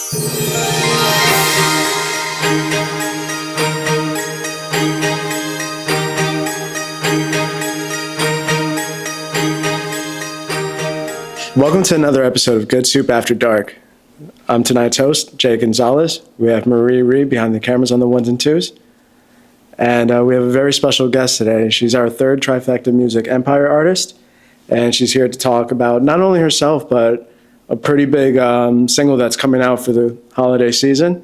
Welcome to another episode of Good Soup After Dark. I'm tonight's host, Jay Gonzalez. We have Marie Reed behind the cameras on the ones and twos. And we have a very special guest today. She's our third Trifecta Music Empire artist. And she's here to talk about not only herself, but a pretty big single that's coming out for the holiday season.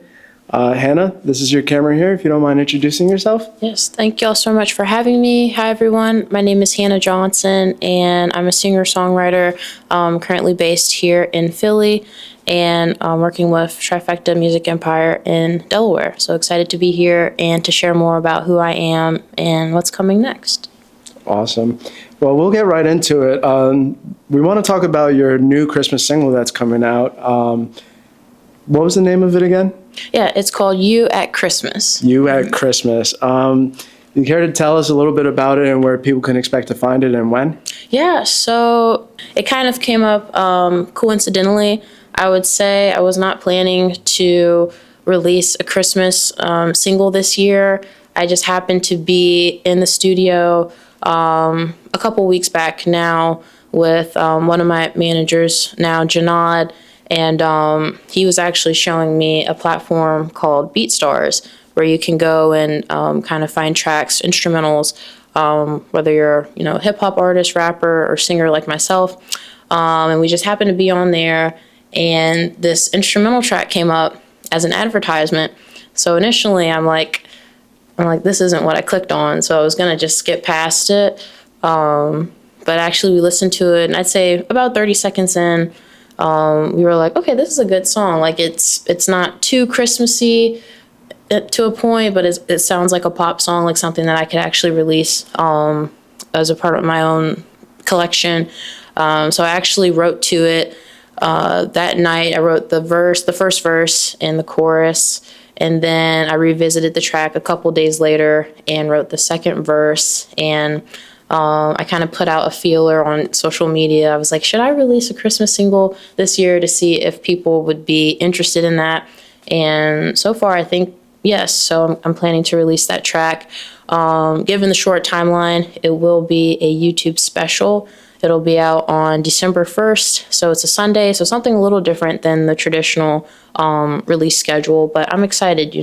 Hannah, this is your camera here, if you don't mind introducing yourself. Yes, thank you all so much for having me. Hi, everyone. My name is Hannah Johnson, and I'm a singer-songwriter currently based here in Philly, and working with Trifecta Music Empire in Delaware. So excited to be here and to share more about who I am and what's coming next. Awesome. Well, we'll get right into it. We want to talk about your new Christmas single that's coming out. What was the name of it again? Yeah, it's called You at Christmas. You at Christmas. You care to tell us a little bit about it and where people can expect to find it and when? Yeah, so it kind of came up coincidentally. I would say I was not planning to release a Christmas single this year. I just happened to be in the studio a couple weeks back now with one of my managers now, Janad, and he was actually showing me a platform called BeatStars, where you can go and kind of find tracks, instrumentals, whether you're a hip hop artist, rapper, or singer like myself. And we just happened to be on there, and this instrumental track came up as an advertisement. So initially, I'm like, this isn't what I clicked on. So I was gonna just skip past it. But actually, we listened to it, and I'd say about 30 seconds in, we were like, okay, this is a good song. Like it's not too Christmassy to a point, but it sounds like a pop song, like something that I could actually release as a part of my own collection. So I actually wrote to it that night. I wrote the first verse and the chorus, and then I revisited the track a couple days later and wrote the second verse. And I kind of put out a feeler on social media. I was like, should I release a Christmas single this year to see if people would be interested in that? And so far, I think yes. So I'm planning to release that track. Given the short timeline, it will be a YouTube special. It'll be out on December 1st. So it's a Sunday. So something a little different than the traditional release schedule. But I'm excited,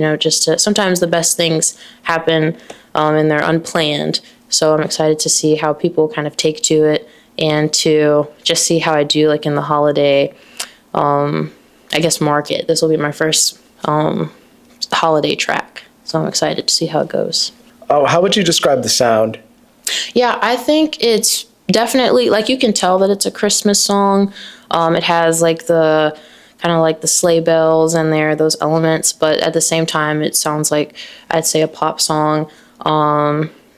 sometimes the best things happen and they're unplanned. So I'm excited to see how people kind of take to it and to just see how I do like in the holiday, market. This will be my first holiday track. So I'm excited to see how it goes. Oh, how would you describe the sound? Yeah, I think it's definitely, like, you can tell that it's a Christmas song. It has like the kind of like the sleigh bells in there, those elements, but at the same time, it sounds like, I'd say, a pop song.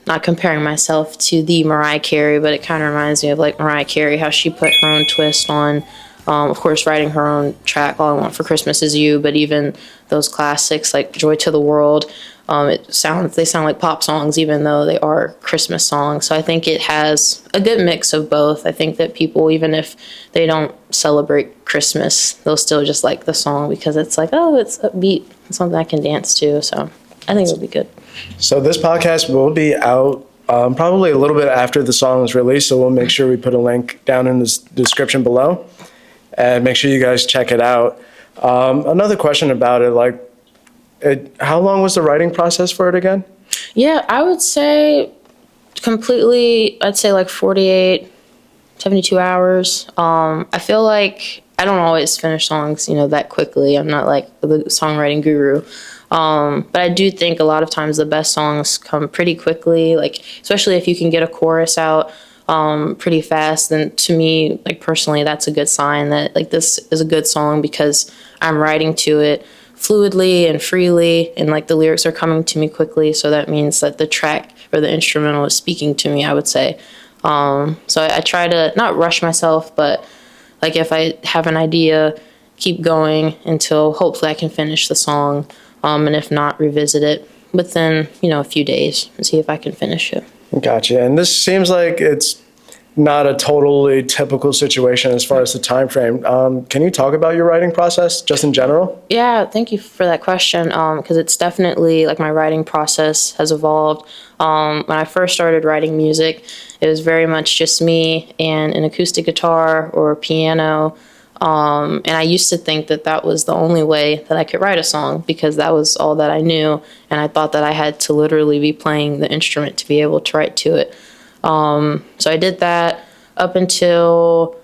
Not comparing myself to the Mariah Carey, but it kind of reminds me of like Mariah Carey, how she put her own twist on, of course, writing her own track, All I Want for Christmas Is You, but even those classics like Joy to the World, they sound like pop songs, even though they are Christmas songs. So I think it has a good mix of both. I think that people, even if they don't celebrate Christmas, they'll still just like the song because it's like, oh, it's upbeat, it's something I can dance to. So I think it'll be good. So this podcast will be out probably a little bit after the song is released, so we'll make sure we put a link down in the description below, and make sure you guys check it out. Another question about it, how long was the writing process for it again? Yeah, I would say like 48, 72 hours. I feel like I don't always finish songs, that quickly. I'm not like the songwriting guru. But I do think a lot of times the best songs come pretty quickly, like especially if you can get a chorus out pretty fast. Then to me, like personally, that's a good sign that like this is a good song because I'm writing to it fluidly and freely, and like the lyrics are coming to me quickly. So that means that the track or the instrumental is speaking to me, I would say. So I try to not rush myself, but like if I have an idea, keep going until hopefully I can finish the song. And if not, revisit it within, a few days and see if I can finish it. Gotcha. And this seems like it's not a totally typical situation as far as the time frame. Can you talk about your writing process just in general? Yeah, thank you for that question. Because it's definitely like my writing process has evolved. When I first started writing music, it was very much just me and an acoustic guitar or a piano. And I used to think that that was the only way that I could write a song because that was all that I knew. And I thought that I had to literally be playing the instrument to be able to write to it. So I did that up until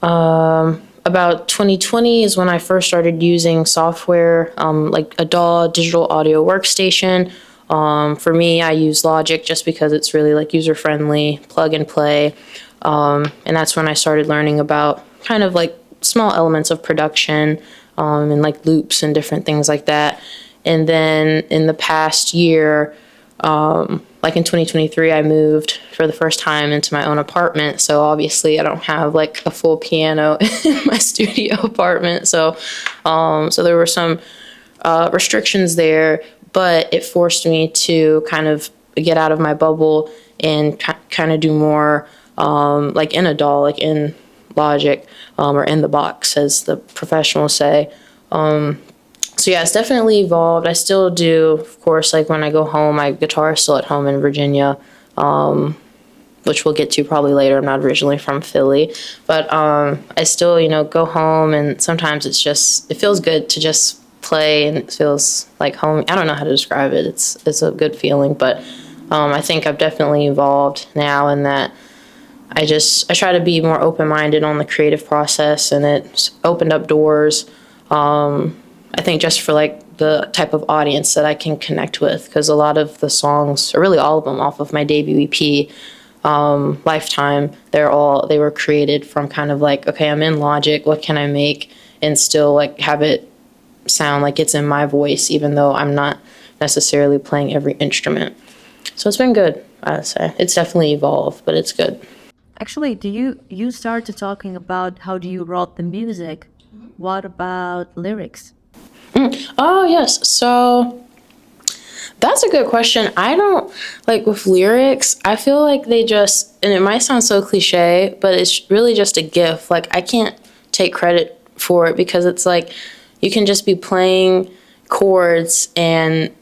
about 2020 is when I first started using software like a DAW, digital audio workstation. For me, I use Logic just because it's really like user-friendly, plug and play. And that's when I started learning about kind of like small elements of production and like loops and different things like that. And then in the past year, like in 2023, I moved for the first time into my own apartment. So obviously I don't have like a full piano in my studio apartment. So there were some restrictions there, but it forced me to kind of get out of my bubble and kind of do more like in a DAW, like in Logic or in the box, as the professionals say. So yeah, it's definitely evolved. I still do, of course, like when I go home, my guitar is still at home in Virginia, which we'll get to probably later. I'm not originally from Philly, but I still, go home and sometimes it feels good to just play and it feels like home. I don't know how to describe it. It's a good feeling, but I think I've definitely evolved now in that I try to be more open-minded on the creative process, and it's opened up doors. I think just for like the type of audience that I can connect with, because a lot of the songs, or really all of them off of my debut EP, Lifetime, they were created from kind of like, okay, I'm in Logic, what can I make and still like have it sound like it's in my voice, even though I'm not necessarily playing every instrument. So it's been good, I would say. It's definitely evolved, but it's good. Actually, you started talking about how do you write the music? What about lyrics? Oh, yes. So that's a good question. I don't like with lyrics, I feel like they just, and it might sound so cliche, but it's really just a gift. Like I can't take credit for it because it's like you can just be playing chords and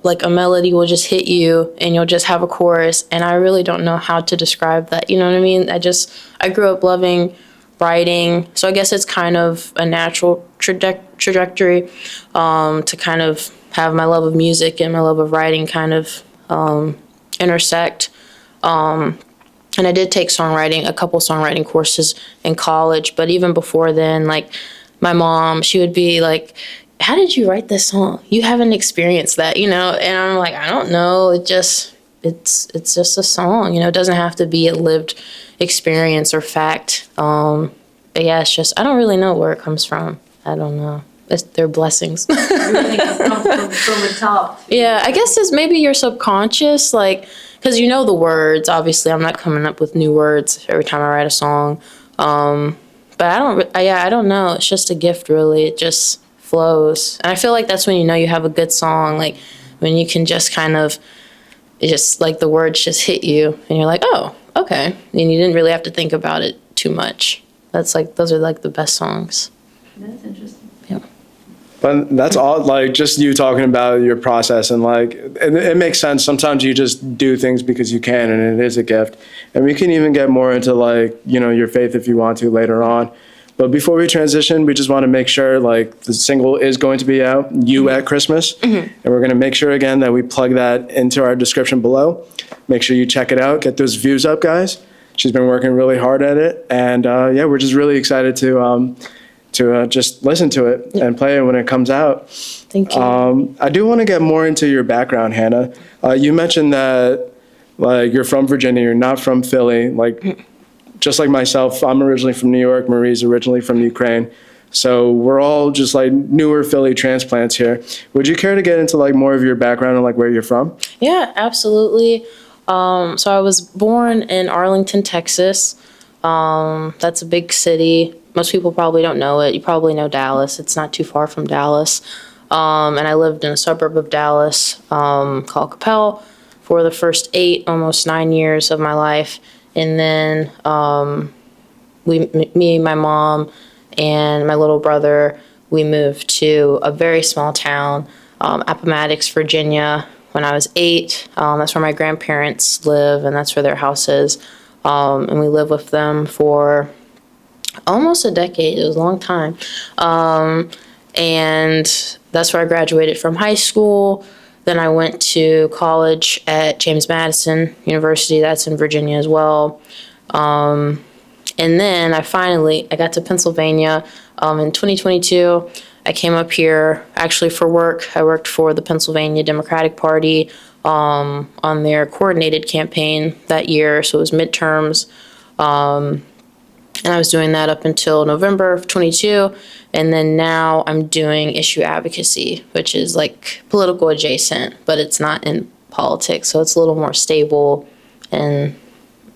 like a melody will just hit you and you'll just have a chorus. And I really don't know how to describe that. You know what I mean? I grew up loving writing. So I guess it's kind of a natural trajectory to kind of have my love of music and my love of writing kind of intersect. And I did take a couple songwriting courses in college. But even before then, like my mom, she would be like, how did you write this song? You haven't experienced that, And I'm like, I don't know. It's just a song, It doesn't have to be a lived experience or fact. But yeah, it's just, I don't really know where it comes from. I don't know. They're blessings. From the top. Yeah, I guess it's maybe your subconscious, like, because the words. Obviously, I'm not coming up with new words every time I write a song. But I don't know. It's just a gift, really. It just flows. And I feel like that's when you have a good song, like when you can just kind of, it just like the words just hit you and you're like, oh, okay. And you didn't really have to think about it too much. Those are like the best songs. That's interesting. Yeah. But that's all, like, just you talking about your process and like, it makes sense. Sometimes you just do things because you can, and it is a gift. And we can even get more into like, your faith if you want to later on. But before we transition, we just want to make sure like the single is going to be out, You at Christmas. Mm-hmm. And we're going to make sure again that we plug that into our description below. Make sure you check it out, get those views up, guys. She's been working really hard at it. And yeah, we're just really excited to just listen to it and play it when it comes out. Thank you. I do want to get more into your background, Hannah. You mentioned that like you're from Virginia, you're not from Philly. Like just like myself, I'm originally from New York. Marie's originally from Ukraine. So we're all just like newer Philly transplants here. Would you care to get into like more of your background and like where you're from? Yeah, absolutely. So I was born in Arlington, Texas. That's a big city. Most people probably don't know it. You probably know Dallas. It's not too far from Dallas. And I lived in a suburb of Dallas called Capel for the first 8, almost 9 years of my life. and then me, my mom, and my little brother, we moved to a very small town, Appomattox, Virginia, when I was 8. That's where my grandparents live, and that's where their house is. And we lived with them for almost a decade. It was a long time. And that's where I graduated from high school. Then I went to college at James Madison University. That's in Virginia as well. And then I got to Pennsylvania in 2022. I came up here actually for work. I worked for the Pennsylvania Democratic Party on their coordinated campaign that year. So it was midterms. And I was doing that up until November of 22. And then now I'm doing issue advocacy, which is like political adjacent, but it's not in politics. So it's a little more stable and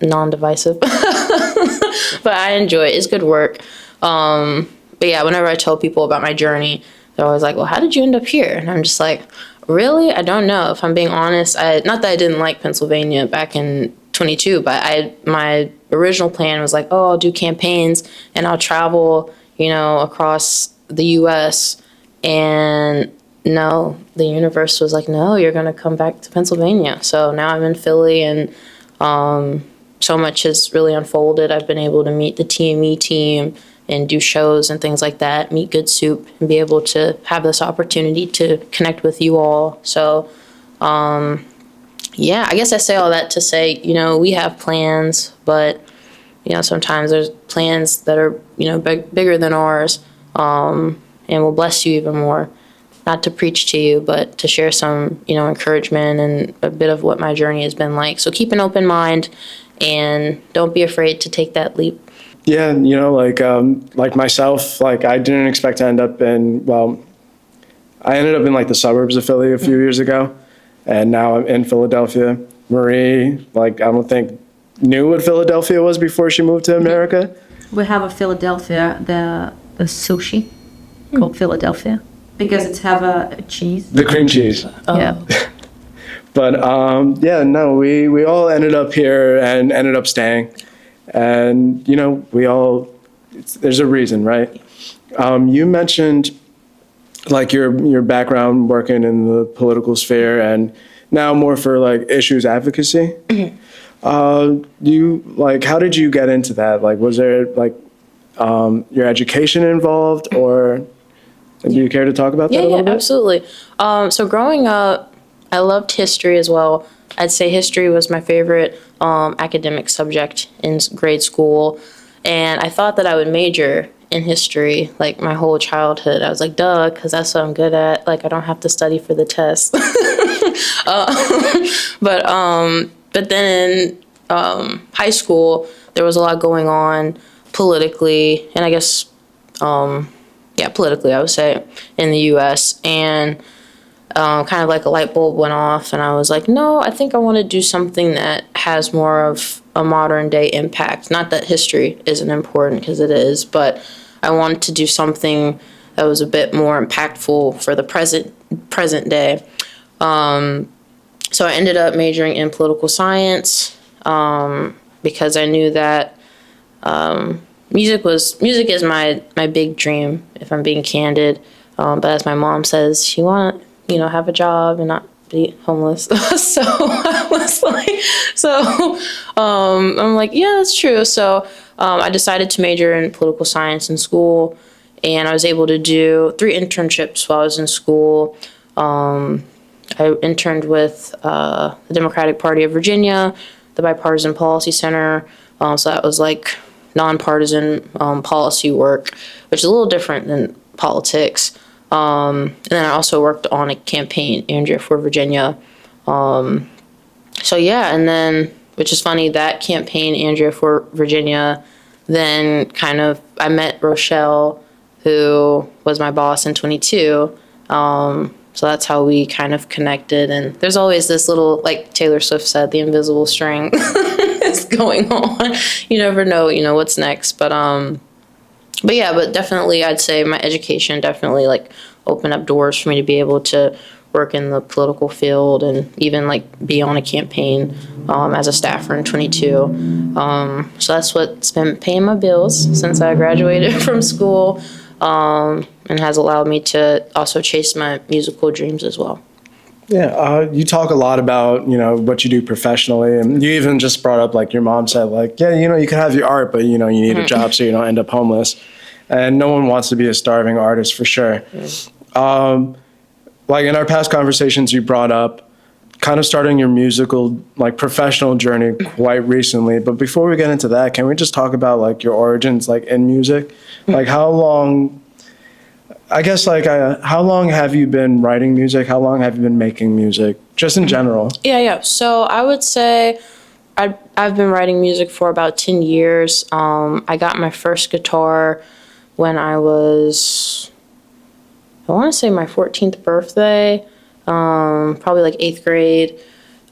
non-divisive. But I enjoy it. It's good work. But yeah, whenever I tell people about my journey, they're always like, well, how did you end up here? And I'm just like, really? I don't know. If I'm being honest, not that I didn't like Pennsylvania back in 22, but my original plan was like, oh, I'll do campaigns and I'll travel, across the U.S. And no, the universe was like, no, you're going to come back to Pennsylvania. So now I'm in Philly, and so much has really unfolded. I've been able to meet the TME team and do shows and things like that, meet Good Soup, and be able to have this opportunity to connect with you all. So, yeah, I guess I say all that to say, we have plans, but, sometimes there's plans that are, bigger than ours, and will bless you even more. Not to preach to you, but to share some, encouragement and a bit of what my journey has been like. So keep an open mind and don't be afraid to take that leap. Yeah, like myself, like I didn't expect to end up I ended up in like the suburbs of Philly a few years ago, and now I'm in Philadelphia. Marie, I don't think knew what Philadelphia was before she moved to America. We have a Philadelphia, the sushi called Philadelphia, because it's have a cheese. The cream cheese. Oh. Yeah. But we all ended up here and ended up staying. And, there's a reason, right? You mentioned like your background working in the political sphere and now more for like issues advocacy. Mm-hmm. How did you get into that? Like, was there like your education involved, or do you care to talk about that a little bit? Yeah, absolutely. So growing up, I loved history as well. I'd say history was my favorite academic subject in grade school. And I thought that I would major in history like my whole childhood. I was like, duh, because that's what I'm good at. Like, I don't have to study for the test. But then in high school, there was a lot going on politically, and I guess, politically, I would say, in the U.S. And kind of like a light bulb went off, and I was like, no, I think I want to do something that has more of a modern day impact. Not that history isn't important, because it is, but I wanted to do something that was a bit more impactful for the present day. So I ended up majoring in political science because I knew that music is my big dream, if I'm being candid. But as my mom says, she want to have a job and not be homeless. So I was like, I'm like, yeah, that's true. So I decided to major in political science in school, and I was able to do 3 internships while I was in school. I interned with the Democratic Party of Virginia, the Bipartisan Policy Center. So that was like nonpartisan policy work, which is a little different than politics. And then I also worked on a campaign, Andrea for Virginia. And then, which is funny, that campaign, Andrea for Virginia, then I met Rochelle, who was my boss in 22. So that's how we kind of connected. And there's always this little, like Taylor Swift said, the invisible string is going on. You never know, what's next. But definitely I'd say my education definitely like opened up doors for me to be able to work in the political field and even like be on a campaign as a staffer in 22. So that's what's been paying my bills since I graduated from school, and has allowed me to also chase my musical dreams as well. Yeah, you talk a lot about, what you do professionally, and you even just brought up, like, your mom said, like, yeah, you can have your art, but, you need a job so you don't end up homeless. And no one wants to be a starving artist, for sure. Like, in our past conversations, you brought up kind of starting your musical, like, professional journey quite recently. But before we get into that, can we just talk about, like, your origins, like, in music? Like, how long have you been writing music? How long have you been making music, just in general? Yeah. So I would say I've been writing music for about 10 years. I got my first guitar when I was, I want to say my 14th birthday, probably like 8th grade.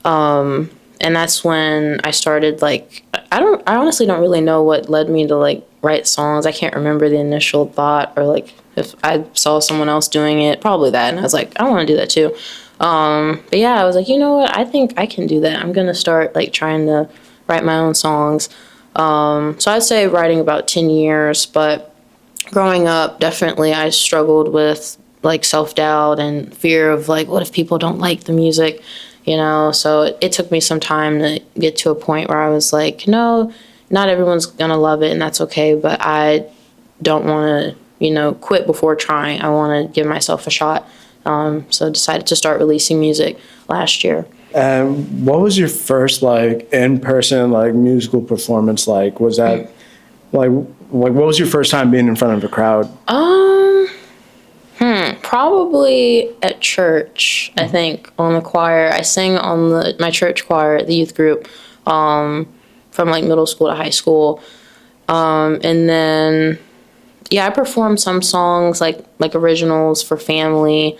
And that's when I started, like, I honestly don't really know what led me to, like, write songs. I can't remember the initial thought, or like if I saw someone else doing it, probably that. And I was like, I want to do that too. But yeah, I was like, you know what? I think I can do that. I'm going to start like trying to write my own songs. So I'd say writing about 10 years, but growing up, definitely I struggled with like self-doubt and fear of like, what if people don't like the music, So it took me some time to get to a point where I was like, no, not everyone's going to love it, and that's okay, but I don't want to, quit before trying. I want to give myself a shot. So I decided to start releasing music last year. And what was your first, like, in-person, like, musical performance like? Was that, like, what was your first time being in front of a crowd? Probably at church, I think, on the choir. I sang on my church choir, the youth group, from like middle school to high school. And then, yeah, I performed some songs like originals for family,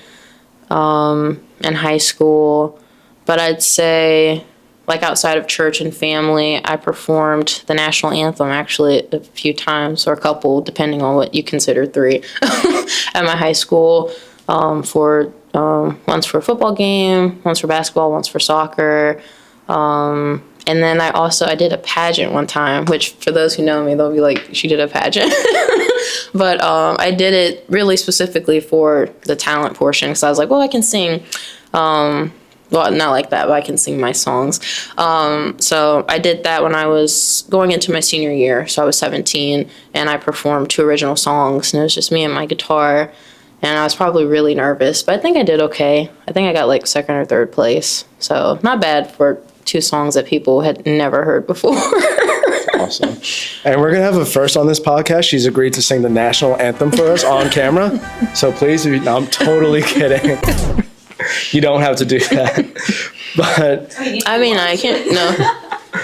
in high school. But I'd say, like, outside of church and family, I performed the national anthem actually a few times, or a couple, depending on what you consider 3, at my high school, for once for a football game, once for basketball, once for soccer. And then I did a pageant one time, which for those who know me, they'll be like, she did a pageant. But I did it really specifically for the talent portion, because I was like, well, I can sing. Well, not like that, but I can sing my songs. So I did that when I was going into my senior year. So I was 17, and I performed 2 original songs, and it was just me and my guitar. And I was probably really nervous, but I think I did okay. I think I got like 2nd or 3rd place. So not bad for 2 songs that people had never heard before. Awesome. And we're going to have a first on this podcast. She's agreed to sing the national anthem for us on camera. So please, no, I'm totally kidding. You don't have to do that. But I mean, I can't, no.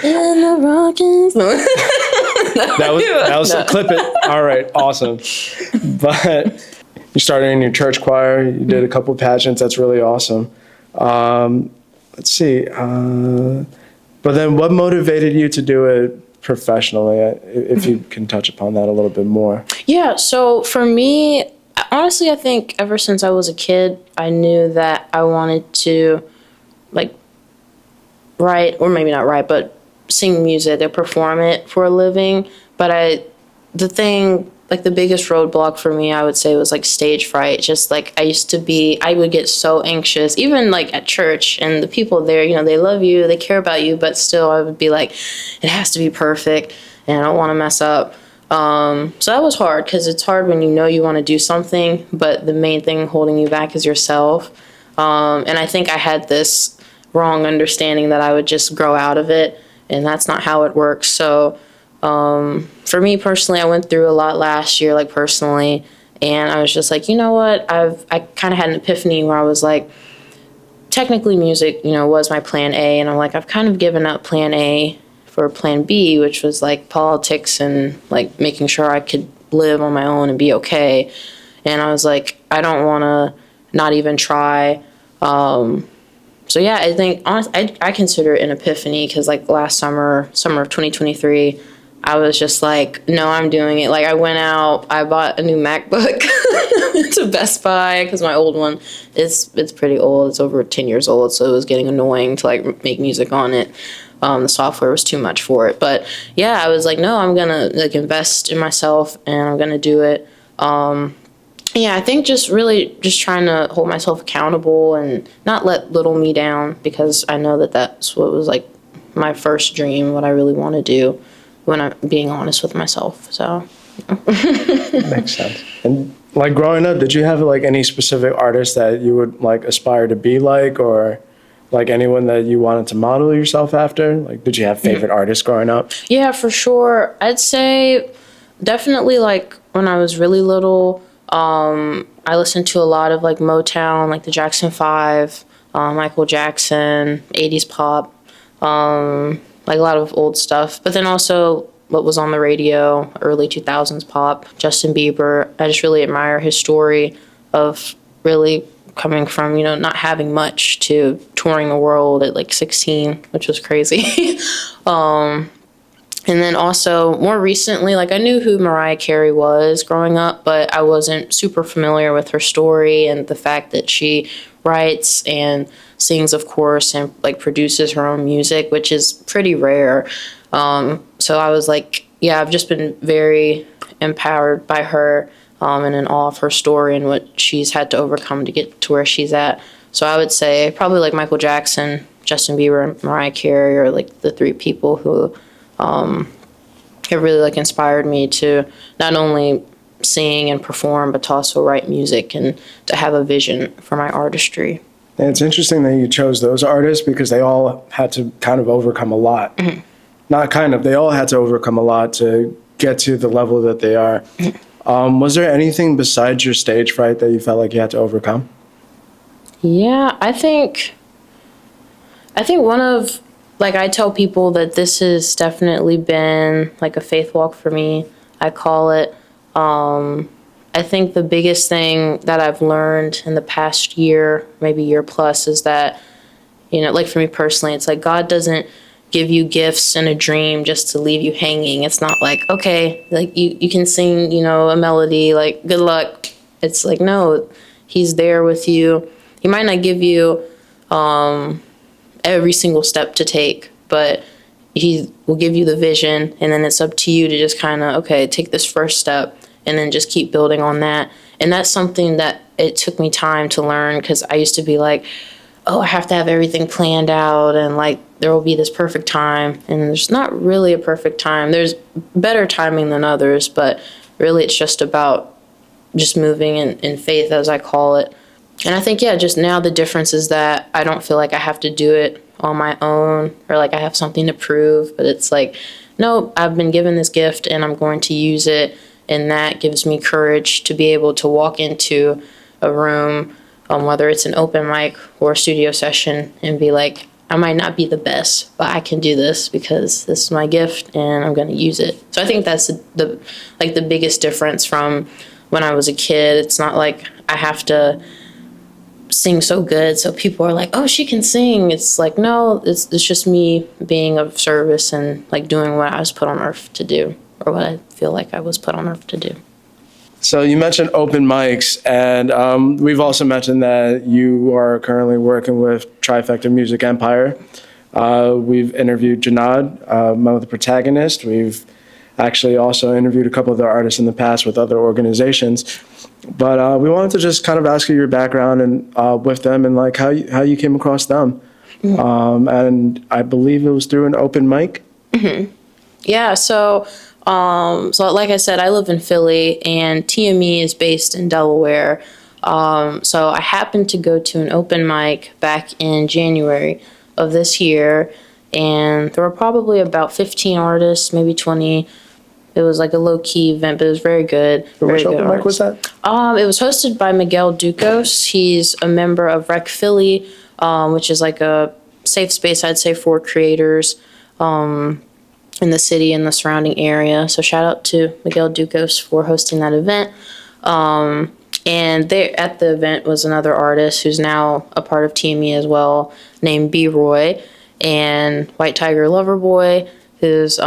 In the Rockies. that was clip it. All right, awesome. But you started in your church choir. You did a couple pageants. That's really awesome. Let's see. But then what motivated you to do it professionally, if you can touch upon that a little bit more? Yeah, so for me, honestly, I think ever since I was a kid, I knew that I wanted to, like, write, or maybe not write, but sing music or perform it for a living. But the biggest roadblock for me, I would say, was like stage fright. Just like I would get so anxious, even like at church, and the people there, they love you, they care about you, but still I would be like, it has to be perfect, and I don't want to mess up. So that was hard, because it's hard when you want to do something, but the main thing holding you back is yourself. And I think I had this wrong understanding that I would just grow out of it, and that's not how it works. So for me personally, I went through a lot last year, like personally, and I was just like, you know what, I kind of had an epiphany where I was like, technically music, was my plan A, and I'm like, I've kind of given up plan A for plan B, which was like politics and like making sure I could live on my own and be okay. And I was like, I don't want to not even try. So yeah, I think honestly, I consider it an epiphany, because like last summer of 2023, I was just like, no, I'm doing it. Like, I went out, I bought a new MacBook to Best Buy because my old one it's pretty old. It's over 10 years old, so it was getting annoying to like make music on it. The software was too much for it. But yeah, I was like, no, I'm gonna like invest in myself and I'm gonna do it. Yeah, I think just really just trying to hold myself accountable and not let little me down, because I know that that's what was like my first dream, what I really want to do, when I'm being honest with myself. So Makes sense. And like growing up, did you have like any specific artist that you would like aspire to be like, or like anyone that you wanted to model yourself after? Like, did you have favorite artists growing up? yeah, for sure. I'd say definitely like when I was really little, I listened to a lot of like Motown, like the Jackson 5, Michael Jackson, 80s pop, like a lot of old stuff. But then also what was on the radio, early 2000s pop, Justin Bieber. I just really admire his story of really coming from, not having much to touring the world at like 16, which was crazy. And then also more recently, like I knew who Mariah Carey was growing up, but I wasn't super familiar with her story and the fact that she writes and sings, of course, and like produces her own music, which is pretty rare. So I was like, yeah, I've just been very empowered by her, and in awe of her story and what she's had to overcome to get to where she's at. So I would say probably like Michael Jackson, Justin Bieber, and Mariah Carey are like the three people who it really like inspired me to not only sing and perform, but to also write music and to have a vision for my artistry. And it's interesting that you chose those artists because they all had to kind of overcome a lot. Mm-hmm. Not kind of, they all had to overcome a lot to get to the level that they are. Was there anything besides your stage fright that you felt like you had to overcome? Yeah, I think one of, like, I tell people that this has definitely been like a faith walk for me, I call it. I think the biggest thing that I've learned in the past year, maybe year plus, is that, like for me personally, it's like God doesn't give you gifts and a dream just to leave you hanging. It's not like, okay, like you can sing, a melody, like good luck. It's like, no, he's there with you. He might not give you every single step to take, but he will give you the vision, and then it's up to you to just kind of, okay, take this first step and then just keep building on that. And that's something that it took me time to learn, because I used to be like, oh, I have to have everything planned out and like there will be this perfect time. And there's not really a perfect time. There's better timing than others, but really it's just about just moving in faith, as I call it. And I think, yeah, just now the difference is that I don't feel like I have to do it on my own or like I have something to prove, but it's like, no, I've been given this gift and I'm going to use it. And that gives me courage to be able to walk into a room, whether it's an open mic or a studio session, and be like, I might not be the best, but I can do this because this is my gift and I'm going to use it. So I think that's the biggest difference from when I was a kid. It's not like I have to sing so good so people are like, oh, she can sing. It's like, no, it's just me being of service and like doing what I was put on earth to do, or what I feel like I was put on earth to do. So you mentioned open mics, and we've also mentioned that you are currently working with Trifecta Music Empire. We've interviewed Janad, one of the protagonists. We've actually also interviewed a couple of their artists in the past with other organizations. But we wanted to just kind of ask you your background and with them, and like how you came across them. Mm-hmm. And I believe it was through an open mic. Mm-hmm. Yeah, so like I said, I live in Philly and TME is based in Delaware. So I happened to go to an open mic back in January of this year, and there were probably about 15 artists, maybe 20. It was like a low-key event, but it was very good. Which open mic was that? It was hosted by Miguel Ducos. He's a member of Rec Philly, which is like a safe space, I'd say, for creators in the city and the surrounding area. So shout out to Miguel Ducos for hosting that event. And there at the event was another artist who's now a part of TME as well, named B. Roy, and White Tiger Loverboy, who's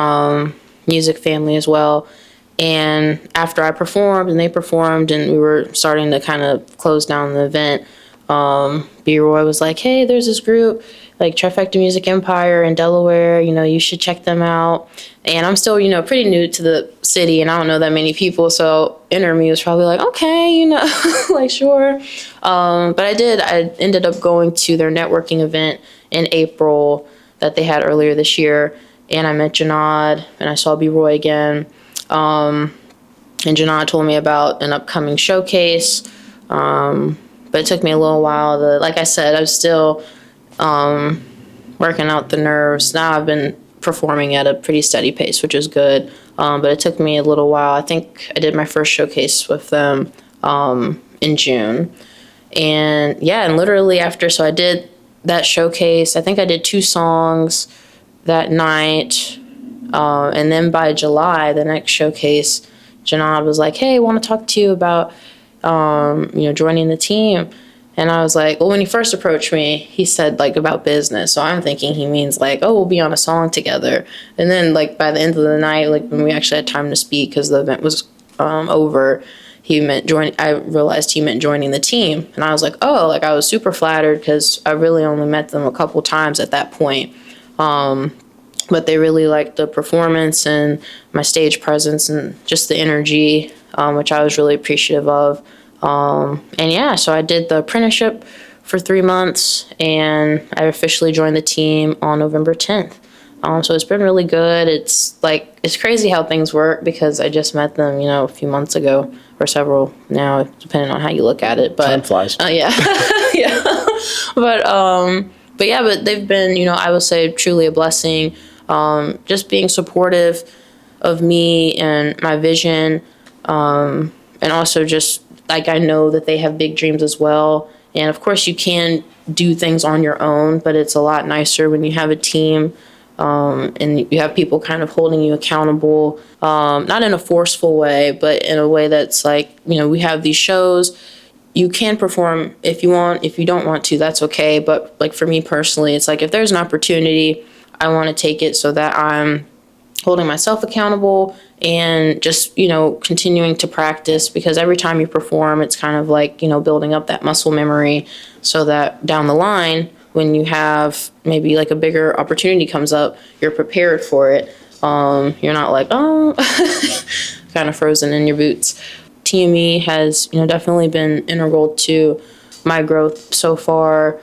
music family as well. And after I performed and they performed and we were starting to kind of close down the event, B-Roy was like, hey, there's this group, like Trifecta Music Empire in Delaware, you should check them out. And I'm still, pretty new to the city and I don't know that many people. So enter me was probably like, okay, like, sure. But I ended up going to their networking event in April that they had earlier this year. And I met Janad and I saw B-Roy again. And Janad told me about an upcoming showcase. But it took me a little while like I said, I was still working out the nerves. Now I've been performing at a pretty steady pace, which is good. But it took me a little while. I think I did my first showcase with them in June. And yeah, and literally after, so I did that showcase. I think I did 2 songs that night. And then by July, the next showcase, Janad was like, hey, I want to talk to you about, joining the team. And I was like, well, when he first approached me, he said like about business. So I'm thinking he means like, oh, we'll be on a song together. And then like by the end of the night, like when we actually had time to speak because the event was over, I realized he meant joining the team. And I was like, oh, like I was super flattered because I really only met them a couple times at that point. But they really liked the performance and my stage presence and just the energy, which I was really appreciative of. And yeah, so I did the apprenticeship for 3 months and I officially joined the team on November 10th. So it's been really good. It's crazy how things work because I just met them, a few months ago or several now, depending on how you look at it. But time flies. Yeah. Yeah. But they've been, I would say truly a blessing. Just being supportive of me and my vision. And also just like, I know that they have big dreams as well. And of course you can do things on your own, but it's a lot nicer when you have a team, and you have people kind of holding you accountable, not in a forceful way, but in a way that's like, we have these shows, you can perform if you want, if you don't want to, that's okay. But like for me personally, it's like, if there's an opportunity, I want to take it so that I'm holding myself accountable and just, continuing to practice, because every time you perform, it's kind of like, building up that muscle memory so that down the line, when you have maybe like a bigger opportunity comes up, you're prepared for it. You're not like, oh, kind of frozen in your boots. TME has, definitely been integral to my growth so far,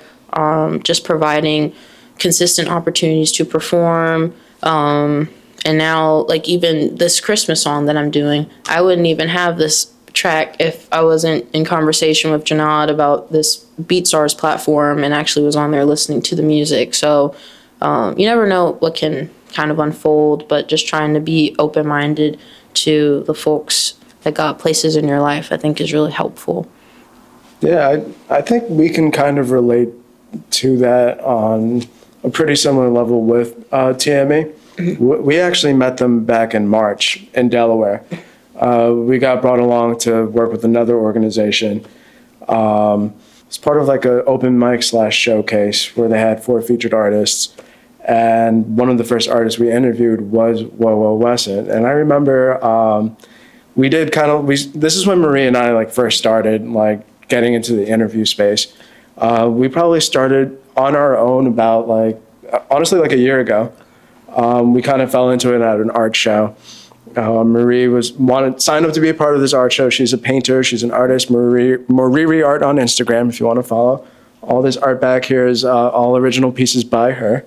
just providing consistent opportunities to perform. And now, like even this Christmas song that I'm doing, I wouldn't even have this track if I wasn't in conversation with Janad about this BeatStars platform and actually was on there listening to the music. So you never know what can kind of unfold, but just trying to be open-minded to the folks that got places in your life, I think is really helpful. Yeah, I think we can kind of relate to that on a pretty similar level with TME. We actually met them back in March in Delaware. We got brought along to work with another organization. It's part of like an open mic / showcase where they had 4 featured artists. And one of the first artists we interviewed was Wowo Wesson. And I remember we did this is when Marie and I like first started like getting into the interview space. We probably started on our own about honestly like a year ago. We kind of fell into it at an art show. Marie signed up to be a part of this art show. She's a painter. She's an artist. Marie Art on Instagram, if you want to follow. All this art back here is all original pieces by her.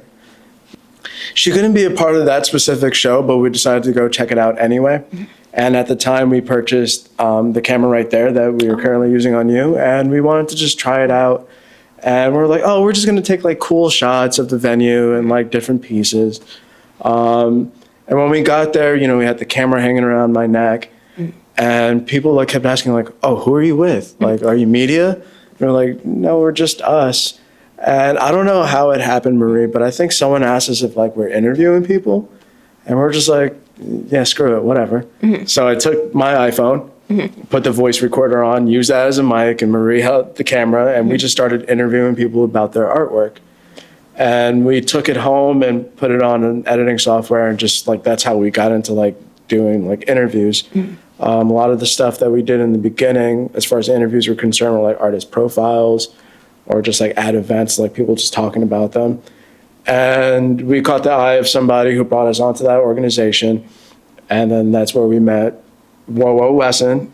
She couldn't be a part of that specific show, but we decided to go check it out anyway. And at the time, we purchased the camera right there that we are currently using on you, and we wanted to just try it out. And we're like, oh, we're just going to take like cool shots of the venue and like different pieces. And when we got there, we had the camera hanging around my neck, and people like kept asking like, oh, who are you with? Like, are you media? And we're like, no, we're just us. And I don't know how it happened, Marie, but I think someone asked us if like we're interviewing people, and we're just like, yeah, screw it, whatever. So I took my iPhone, put the voice recorder on, used that as a mic, and Marie held the camera, and we just started interviewing people about their artwork. And we took it home and put it on an editing software, and just like that's how we got into like doing like interviews. A lot of the stuff that we did in the beginning, as far as interviews were concerned, were like artist profiles or just like at events, like people just talking about them. And we caught the eye of somebody who brought us onto that organization. And then that's where we met Wowo Wesson.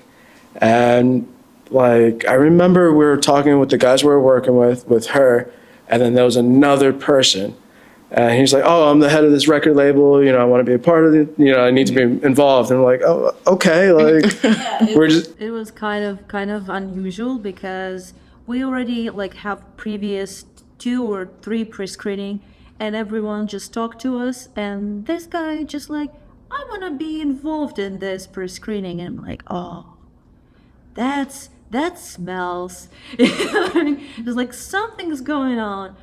And like, I remember we were talking with the guys we were working with her, and then there was another person. And he's like, oh, I'm the head of this record label, you know, I want to be a part of it, you know, I need to be involved. And we're like, oh, okay, like, It was kind of unusual because we already like have previous 2 or 3 pre-screening, and everyone just talked to us, and this guy just like, I want to be involved in this pre-screening, and I'm like, oh, that smells. There's like something's going on.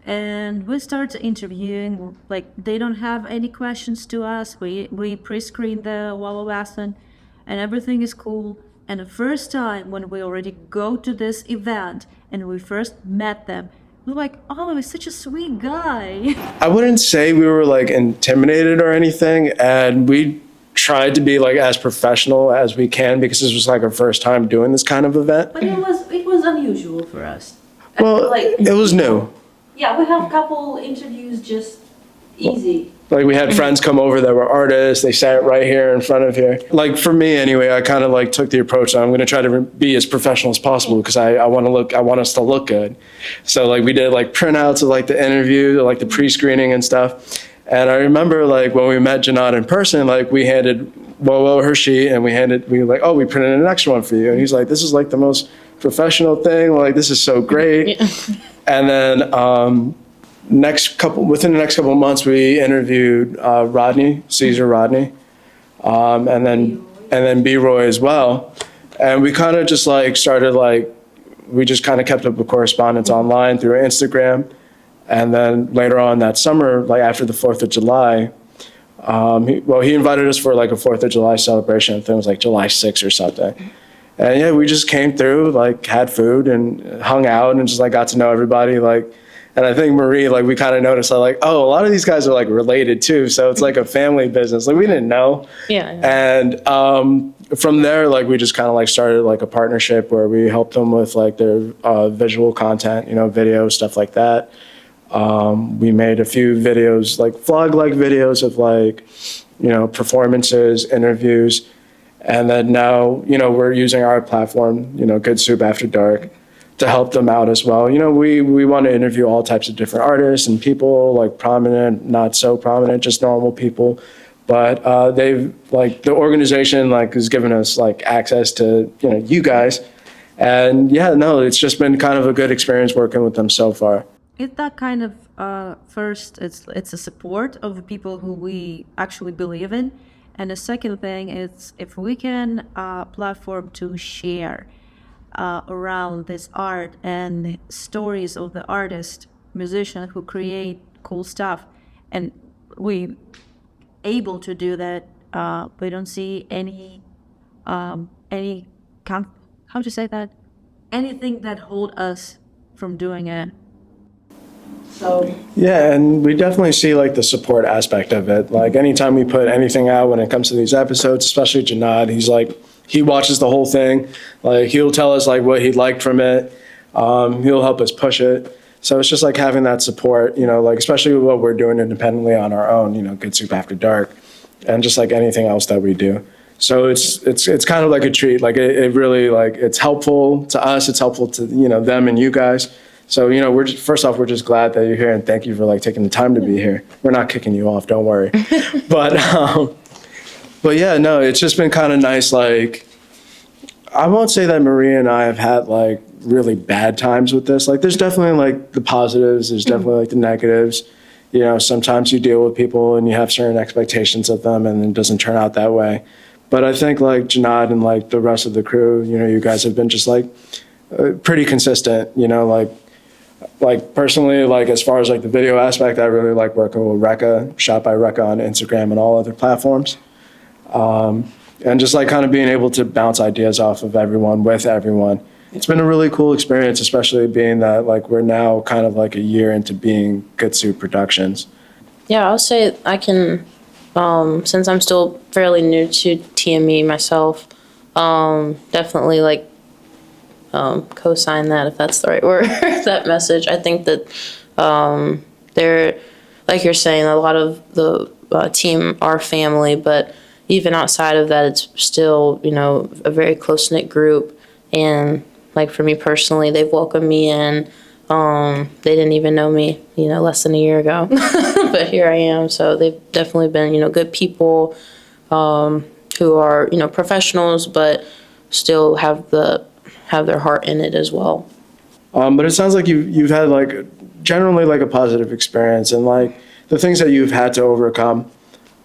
And we start interviewing, like they don't have any questions to us. We pre-screen the Wawawasan and everything is cool. And the first time when we already go to this event and we first met them, we're like, oh, he's such a sweet guy. I wouldn't say we were like intimidated or anything, and we tried to be like as professional as we can because this was like our first time doing this kind of event. But it was unusual for us. Well, Like, it was new. yeah, we have a couple interviews just easy. Like we had friends come over that were artists. They sat right here in front of here. Like for me anyway, I kind of like took the approach that I'm going to try to be as professional as possible because I want us to look good. So like we did like printouts of like the interview, like the pre-screening and stuff. And I remember like when we met Janad in person, like we handed Wowo her sheet and we were like, oh, we printed an extra one for you. And he's like, this is like the most professional thing. Like this is so great. Yeah. And then within the next couple of months, we interviewed Caesar Rodney, and then B-Roy as well. And we kind of just like started like, we just kind of kept up with correspondence online through Instagram. And then later on that summer, like after the 4th of July, he invited us for like a 4th of July celebration. I think it was like July 6th or something. And yeah, we just came through, like had food and hung out and just like got to know everybody. Like, and I think Marie, like we kind of noticed like, oh, a lot of these guys are like related too. So it's like a family business. Like we didn't know. Yeah. And from there, like we just kind of like started like a partnership where we helped them with like their visual content, you know, video, stuff like that. We made a few videos, like vlog-like videos of like, you know, performances, interviews. And then now, you know, we're using our platform, you know, Good Soup After Dark, to help them out as well. You know, we want to interview all types of different artists and people, like prominent, not so prominent, just normal people. But they've, like, the organization, like, has given us, like, access to, you know, you guys. And yeah, no, it's just been kind of a good experience working with them so far. It's that kind of, first, it's a support of people who we actually believe in. And the second thing is if we can platform to share around this art and stories of the artist, musician who create cool stuff, and we able to do that, we don't see how to say that, anything that hold us from doing it. So yeah, and we definitely see like the support aspect of it. Like anytime we put anything out when it comes to these episodes, especially Janad, he's like, he watches the whole thing. Like he'll tell us like what he liked from it. He'll help us push it. So it's just like having that support, you know, like especially what we're doing independently on our own, you know, Good Soup After Dark, and just like anything else that we do. So it's kind of like a treat. Like it really, like it's helpful to us. It's helpful to, you know, them and you guys. So, you know, we're just glad that you're here, and thank you for like taking the time to be here. We're not kicking you off, don't worry. But yeah, no, it's just been kind of nice. Like, I won't say that Maria and I have had like really bad times with this. Like, there's definitely like the positives. There's definitely like the negatives. You know, sometimes you deal with people and you have certain expectations of them, and it doesn't turn out that way. But I think like Janad and like the rest of the crew, you know, you guys have been just like pretty consistent. You know, like personally, like as far as like the video aspect, I really like working with Rekka, Shot by Rekka on Instagram and all other platforms. And just like kind of being able to bounce ideas off of everyone with everyone It's been a really cool experience, especially being that like we're now kind of like a year into being Good Soup Productions. Yeah, I'll say I can, since I'm still fairly new to TME myself, definitely like co-sign that, if that's the right word, that message. I think that they're, like you're saying, a lot of the team are family, but even outside of that, it's still, a very close-knit group. And like for me personally, they've welcomed me in. They didn't even know me, less than a year ago, but here I am. So they've definitely been, good people who are, professionals, but still have their heart in it as well. But it sounds like you've had like generally like a positive experience, and like the things that you've had to overcome,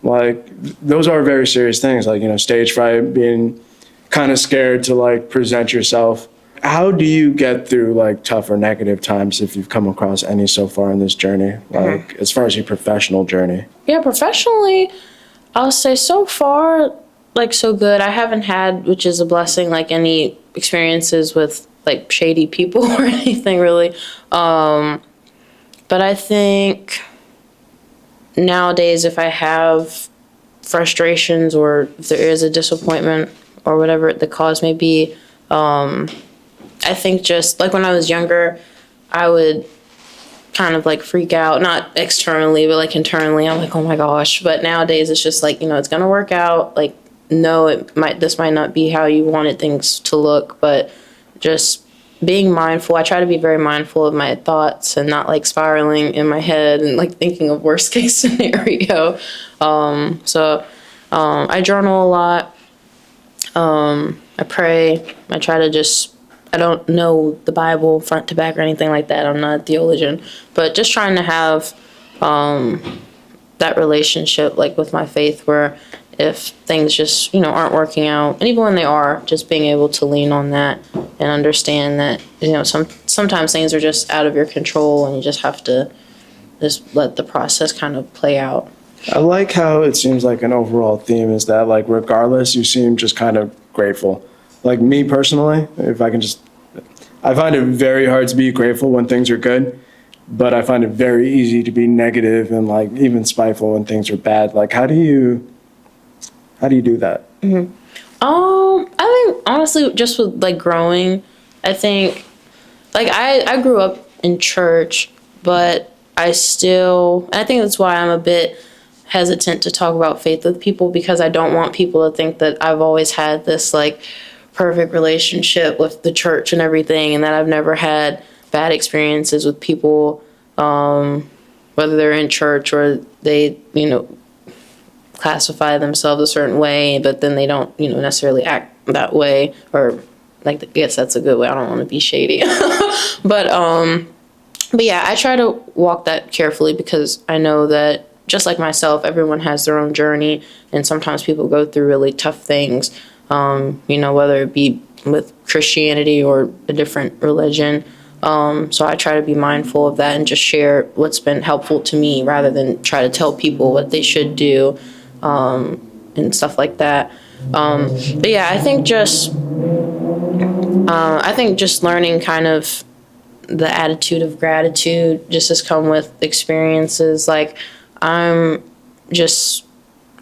like those are very serious things, like, stage fright, being kind of scared to like present yourself. How do you get through like tough or negative times, if you've come across any so far in this journey, like as far as your professional journey? Yeah, professionally, I'll say so far, like so good. I haven't had, which is a blessing, like any experiences with like shady people or anything really. But I think nowadays, if I have frustrations or if there is a disappointment or whatever the cause may be, I think just like when I was younger, I would kind of like freak out, not externally, but like internally. I'm like, oh my gosh. But nowadays it's just like, it's going to work out. Like, no, this might not be how you wanted things to look, but just being mindful. I try to be very mindful of my thoughts and not like spiraling in my head and like thinking of worst case scenario. I journal a lot. I pray. I try to I don't know the Bible front to back or anything like that. I'm not a theologian, but just trying to have that relationship like with my faith, where if things just, aren't working out, and even when they are, just being able to lean on that and understand that, sometimes things are just out of your control and you just have to just let the process kind of play out. I like how it seems like an overall theme is that like regardless, you seem just kind of grateful. Like me personally, I find it very hard to be grateful when things are good, but I find it very easy to be negative and like even spiteful when things are bad. Like how do you do that? I think honestly, just with like growing, I think like I grew up in church, but I think that's why I'm a bit hesitant to talk about faith with people, because I don't want people to think that I've always had this like perfect relationship with the church and everything, and that I've never had bad experiences with people, whether they're in church or they, classify themselves a certain way, but then they don't, necessarily act that way, or like, I guess that's a good way. I don't want to be shady, but yeah, I try to walk that carefully, because I know that just like myself, everyone has their own journey, and sometimes people go through really tough things, whether it be with Christianity or a different religion. So I try to be mindful of that and just share what's been helpful to me, rather than try to tell people what they should do, and stuff like that. But yeah, I think just learning kind of the attitude of gratitude just has come with experiences. Like, I'm just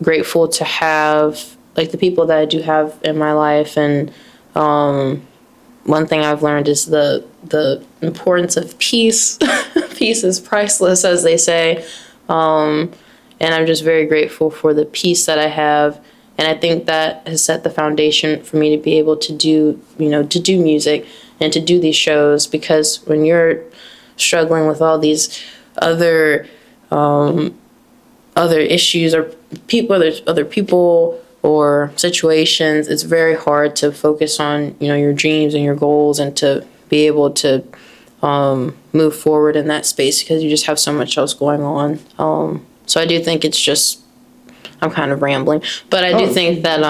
grateful to have like the people that I do have in my life, and one thing I've learned is the importance of peace. Peace is priceless, as they say, and I'm just very grateful for the peace that I have, and I think that has set the foundation for me to be able to do music and to do these shows, because when you're struggling with all these other issues or other people or situations, it's very hard to focus on, your dreams and your goals, and to be able to move forward in that space, because you just have so much else going on. So I do think it's just, I'm kind of rambling, but I do think that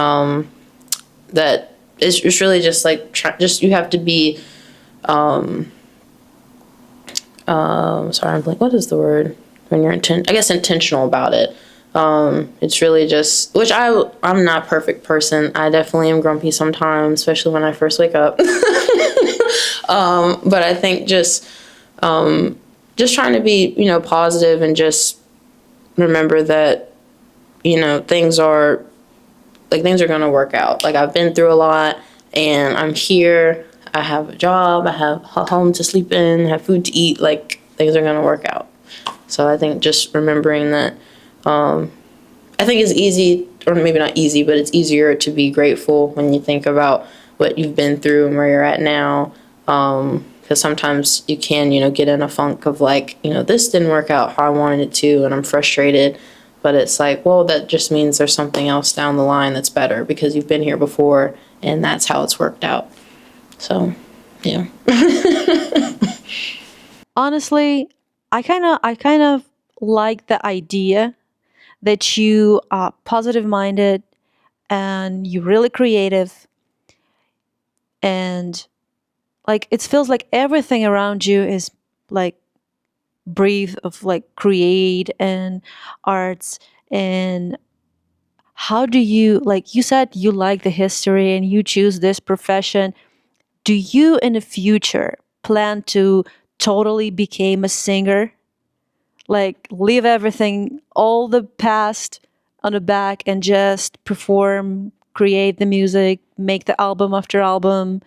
that it's really just like you have to be sorry, I'm like, what is the word when you're intentional about it. It's really just, which I'm not a perfect person. I definitely am grumpy sometimes, especially when I first wake up. But I think just trying to be, positive and just remember that, things are going to work out. Like, I've been through a lot and I'm here. I have a job. I have a home to sleep in, have food to eat. Like, things are going to work out. So I think just remembering that, I think it's easy, or maybe not easy, but it's easier to be grateful when you think about what you've been through and where you're at now. Because sometimes you can, get in a funk of like, this didn't work out how I wanted it to, and I'm frustrated. But it's like, well, that just means there's something else down the line that's better because you've been here before, and that's how it's worked out. So, yeah. Honestly, I kind of like the idea that you are positive minded and you're really creative, and like it feels like everything around you is like breathe of like create and arts. And how do you, like you said, you like the history and you choose this profession? Do you in the future plan to totally become a singer, like leave everything, all the past on the back, and just perform, create the music, make the album after album?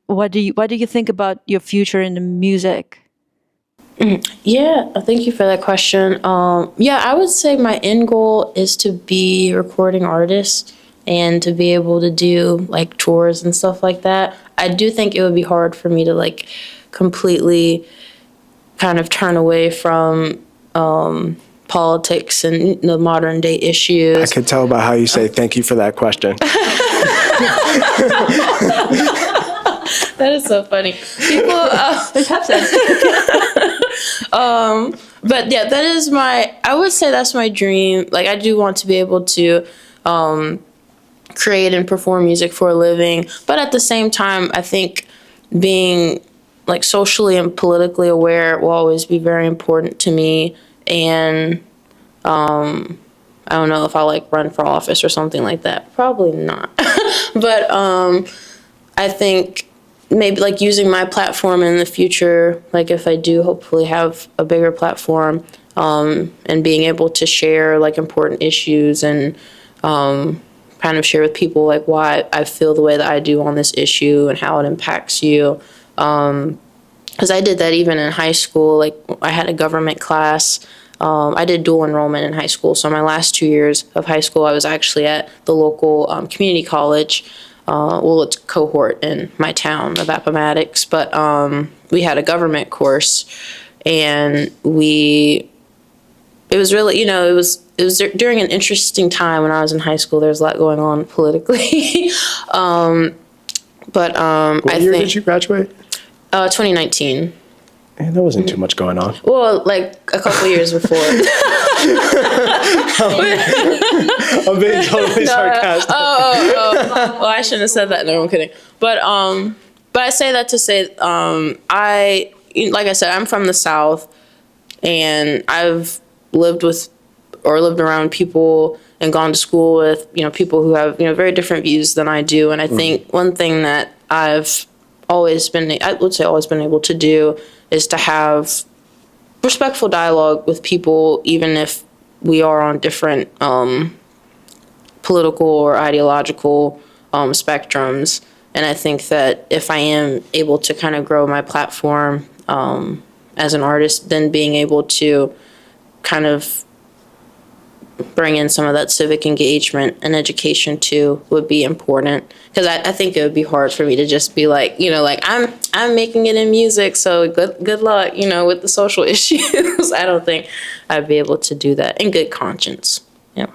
What do you think about your future in the music? Yeah, thank you for that question. Yeah, I would say my end goal is to be a recording artist and to be able to do like tours and stuff like that. I do think it would be hard for me to like completely kind of turn away from politics and the modern day I issues. could tell by how you say thank you for that question. That is so funny. People, but yeah, that is I would say that's my dream. Like, I do want to be able to create and perform music for a living. But at the same time, I think being like socially and politically aware will always be very important to me. And I don't know if I'll like run for office or something like that. Probably not. But I think maybe like using my platform in the future, like if I do hopefully have a bigger platform, and being able to share like important issues and kind of share with people like why I feel the way that I do on this issue and how it impacts you. Because I did that even in high school. Like, I had a government class. I did dual enrollment in high school. So my last 2 years of high school, I was actually at the local community college. Well, it's a cohort in my town of Appomattox, but we had a government course, and it was really, it was during an interesting time when I was in high school. There was a lot going on politically. But What year did you graduate? 2019. And there wasn't too much going on. Well, like a couple years before. I'm being totally sarcastic. Well, I shouldn't have said that. No, I'm kidding. But I say that to say, like I said, I'm from the South, and I've lived around people and gone to school with, people who have, very different views than I do. And I think one thing that I would say always been able to do is to have respectful dialogue with people, even if we are on different political or ideological spectrums. And I think that if I am able to kind of grow my platform as an artist, then being able to kind of bring in some of that civic engagement and education too would be important. Because I think it would be hard for me to just be like, like I'm making it in music, so good luck, with the social issues. I don't think I'd be able to do that in good conscience. Yeah.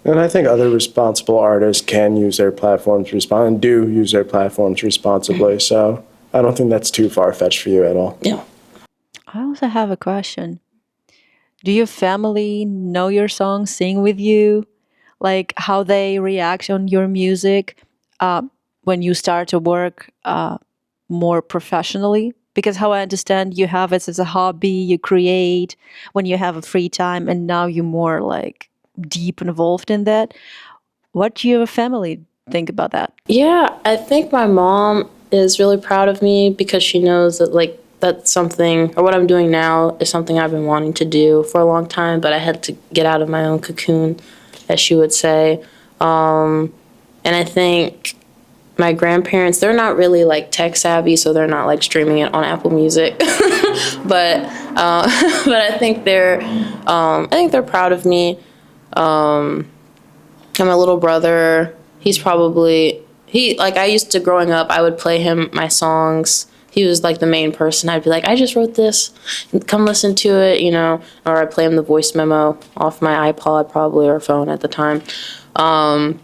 And I think other responsible artists can use their platforms and do use their platforms responsibly. So I don't think that's too far-fetched for you at all. Yeah. I also have a question. Do your family know your songs, sing with you? Like how they react on your music when you start to work more professionally? Because how I understand, you have it as a hobby, you create when you have a free time, and now you're more like deep involved in that. What do your family think about that? Yeah, I think my mom is really proud of me because she knows that like that's something, or what I'm doing now is something I've been wanting to do for a long time, but I had to get out of my own cocoon, as she would say. And I think my grandparents, they're not really like tech savvy, so they're not like streaming it on Apple Music. but but I think they're proud of me. And my little brother, I used to, growing up, I would play him my songs. He was like the main person. I'd be like, I just wrote this, come listen to it, you know, or I'd play him the voice memo off my iPod probably, or phone at the time. And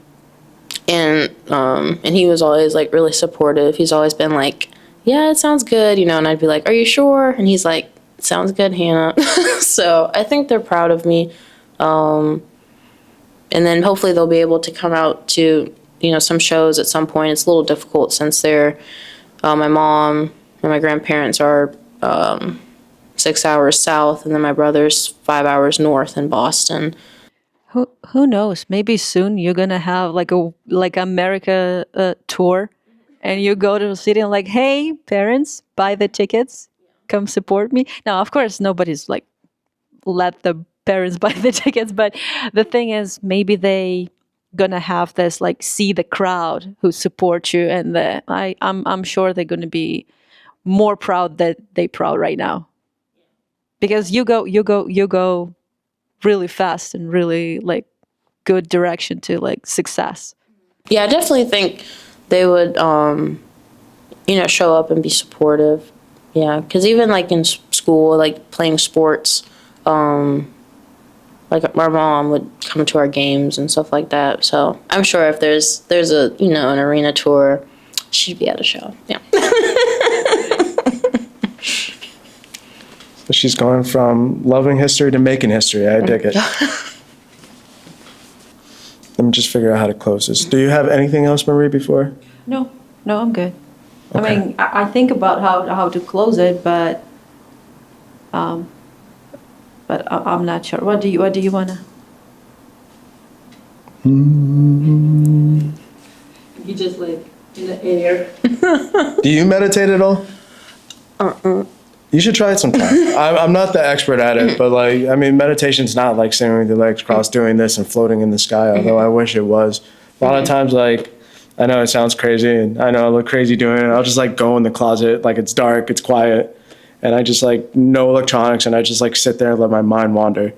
he was always like really supportive. He's always been like, yeah, it sounds good, you know, and I'd be like, are you sure? And he's like, it sounds good, Hannah. So I think they're proud of me. And then hopefully they'll be able to come out to, you know, some shows at some point. It's a little difficult since my mom and my grandparents are 6 hours south, and then my brother's 5 hours north in Boston. Who knows? Maybe soon you're gonna have like America tour, and you go to the city and like, hey, parents, buy the tickets, come support me. Now, of course, nobody's like let the parents buy the tickets, but the thing is, maybe they gonna have this like see the crowd who support you, and I'm sure they're gonna be more proud that they proud right now, because you go really fast and really like good direction to like success. Yeah, I definitely think they would, you know, show up and be supportive. Yeah, because even like in school, like playing sports, like my mom would come to our games and stuff like that. So I'm sure if there's a, you know, an arena tour, she'd be at a show. Yeah. So she's going from loving history to making history. I dig it. Let me just figure out how to close this. Do you have anything else, Marie, before? No, I'm good. Okay. I mean, I think about how to close it, but I'm not sure. What do you wanna? You just like in the air. Do you meditate at all? You should try it sometime. I'm not the expert at it, but like, I mean, meditation's not like sitting with your legs crossed doing this and floating in the sky, although I wish it was. A lot of times, like, I know it sounds crazy, and I know I look crazy doing it. I'll just like go in the closet, like it's dark, it's quiet, and I just like no electronics, and I just like sit there and let my mind wander.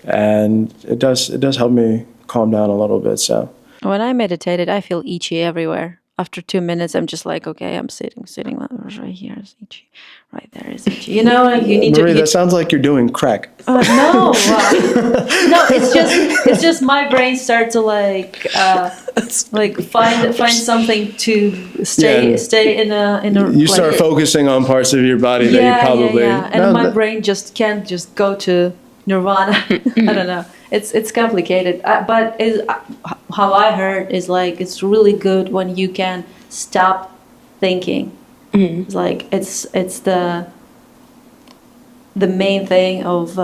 And it does help me calm down a little bit. So When I meditated, I feel itchy everywhere. After 2 minutes, I'm just like, okay, I'm sitting. Right here is itchy. Right there is itchy. You know, like you need Marie, to. that sounds like you're doing crack. No, no. It's just my brain start to like find something to stay in a. You start focusing on parts of your body that you probably. And my brain just can't just go to nirvana. I don't know. It's complicated, but how I heard is like it's really good when you can stop thinking. It's like it's the main thing of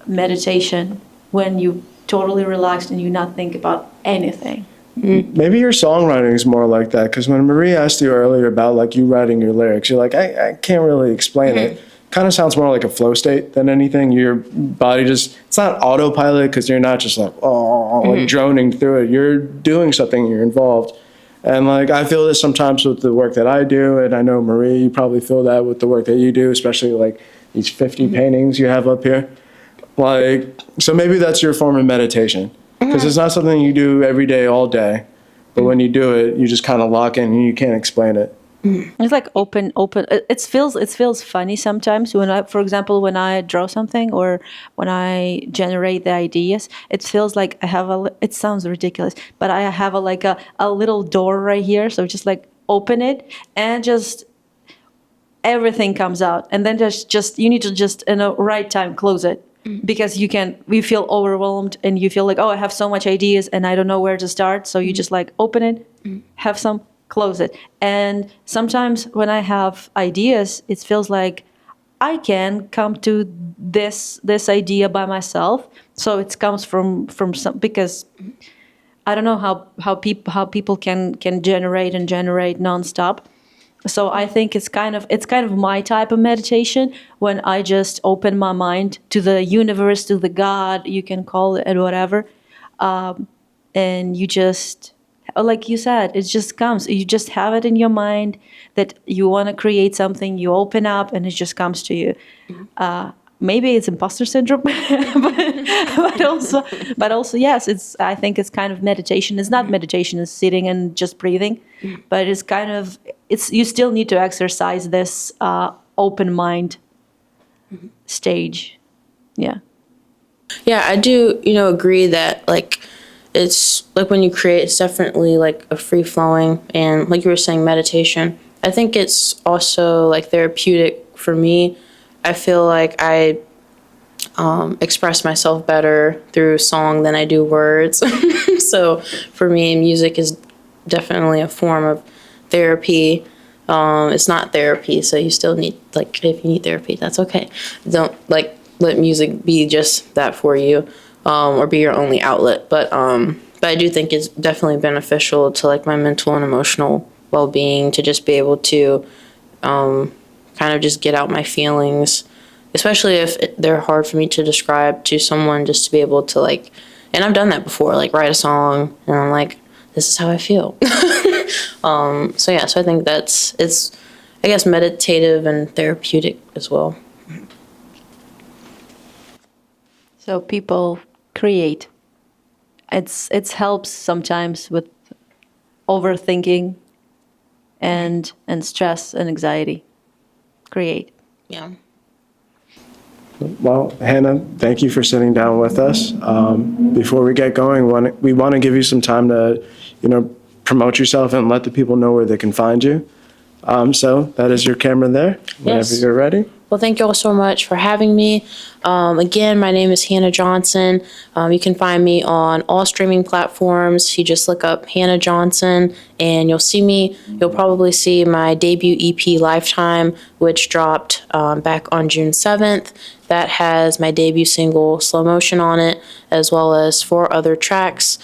meditation, when you totally relaxed and you not think about anything. Maybe your songwriting is more like that, because when Marie asked you earlier about like you writing your lyrics, you're like, I can't really explain it. Kind of sounds more like a flow state than anything. Your body it's not autopilot, because you're not just like, like droning through it. You're doing something, you're involved. And like, I feel this sometimes with the work that I do, and I know Marie, you probably feel that with the work that you do, especially like these 50 paintings you have up here. Like, so maybe that's your form of meditation, because it's not something you do every day, all day. But when you do it, you just kind of lock in and you can't explain it. It's like open. It feels funny sometimes for example, when I draw something or when I generate the ideas, it feels like I have it sounds ridiculous, but I have a little door right here. So just like open it and just everything comes out. And then just you need to just in the right time close it. Because you feel overwhelmed and you feel like, oh, I have so much ideas and I don't know where to start. So you just like open it, have some, close it. And sometimes when I have ideas, it feels like I can come to this idea by myself. So it comes from some, because I don't know how people can generate nonstop. So I think it's kind of my type of meditation, when I just open my mind to the universe, to the God, you can call it whatever, and you just, like you said, it just comes. You just have it in your mind that you want to create something. You open up, and it just comes to you. Maybe it's imposter syndrome, but also yes, it's. I think it's kind of meditation. It's not meditation; it's sitting and just breathing, but it's kind of. It's, you still need to exercise this open mind stage. Yeah. Yeah, I do, agree that like it's like when you create, it's definitely like a free flowing, and like you were saying, meditation. I think it's also like therapeutic for me. I feel like I express myself better through song than I do words. So for me, music is definitely a form of therapy. It's not therapy, so you still need, like, if you need therapy, that's okay. Don't like let music be just that for you, or be your only outlet. But I do think it's definitely beneficial to like my mental and emotional well-being, to just be able to kind of just get out my feelings, especially if they're hard for me to describe to someone, just to be able to like, and I've done that before, like write a song and I'm like, this is how I feel. So yeah, so I think it's, I guess, meditative and therapeutic as well. So people create. It helps sometimes with overthinking and stress and anxiety. Create. Yeah. Well, Hannah, thank you for sitting down with us. Before we get going, we want to give you some time to, promote yourself and let the people know where they can find you. So that is your camera there. Whenever Yes. you're ready. Well, thank you all so much for having me. Again, my name is Hannah Johnson. You can find me on all streaming platforms. You just look up Hannah Johnson and you'll see me. You'll probably see my debut EP, Lifetime, which dropped back on June 7th. That has my debut single, Slow Motion, on it, as well as 4 other tracks.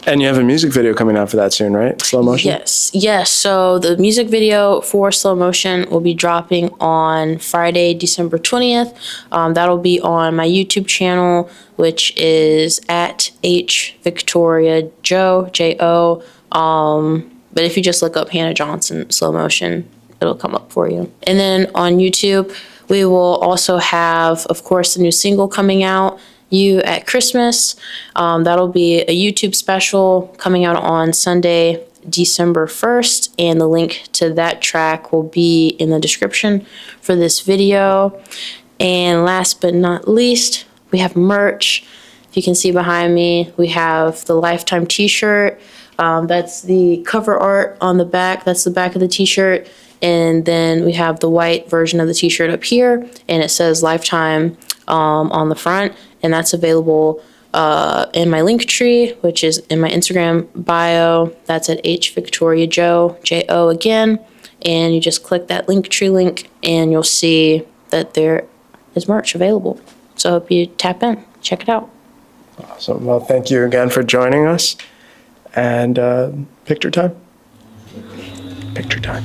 And you have a music video coming out for that soon, right? Slow Motion? Yes. So the music video for Slow Motion will be dropping on Friday, December 20th. That'll be on my YouTube channel, which is at H Victoria Joe, J-O. But if you just look up Hannah Johnson Slow Motion, it'll come up for you. And then on YouTube, we will also have, of course, a new single coming out, You at Christmas. That'll be a YouTube special coming out on Sunday, December 1st, and the link to that track will be in the description for this video. And last but not least, we have merch. If you can see behind me, we have the Lifetime t-shirt. That's the cover art on the back. That's the back of the t-shirt. And then we have the white version of the t-shirt up here, and it says Lifetime on the front, and that's available in my link tree, which is in my Instagram bio. That's at H Victoria Joe, J-O again, and you just click that link tree link and you'll see that there is merch available. So I hope you tap in, check it out. Awesome. Well, thank you again for joining us. And picture time. Picture time.